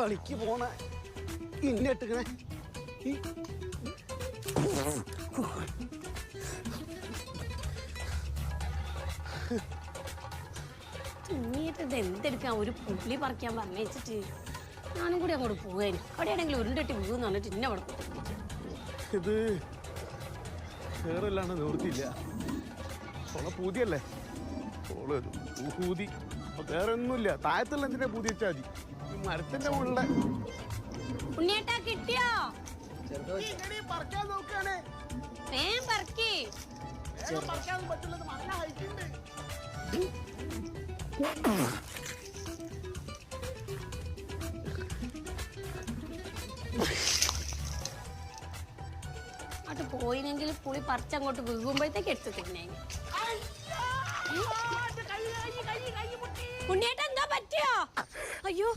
പണിക്ക് പോണ ഇന്നിട്ടിക്കണേ തുന്നിയിട്ടത് എന്തെടുക്കാൻ ഒരു പുള്ളി പറിക്കാൻ പറഞ്ഞിട്ട് ഞാനും കൂടി അങ്ങോട്ട് പോകാനും അവിടെയാണെങ്കിൽ ഉരുണ്ടിട്ട് വീന്ന് പറഞ്ഞിട്ട് ഇന്നെ അവിടെ ഇത് വേറെല്ലാണ്ട് നിവൃത്തിയില്ല പൂതിയല്ലേ ഓള് പൂതി വേറെ ഒന്നുമില്ല താഴത്തുള്ള എന്തിനാ പൂതി വെച്ചാൽ മതി മരത്തിന്റെ മുകളിലെ ഉണ്ണിയേട്ടാ കിട്ടിയോ പറിക്കാൻ നോക്കാണ് പറ്റുള്ളത് നല്ല ഹൈറ്റുണ്ട് അങ്ങോട്ട് പോയില്ലെങ്കിൽ പുളി പറിച്ചങ്ങോട്ട് വീകുമ്പോഴത്തേക്ക് എടുത്തിട്ടിങ്ങനെ ഉണ്ണിയേട്ടാ എന്താ പറ്റിയോ അയ്യോ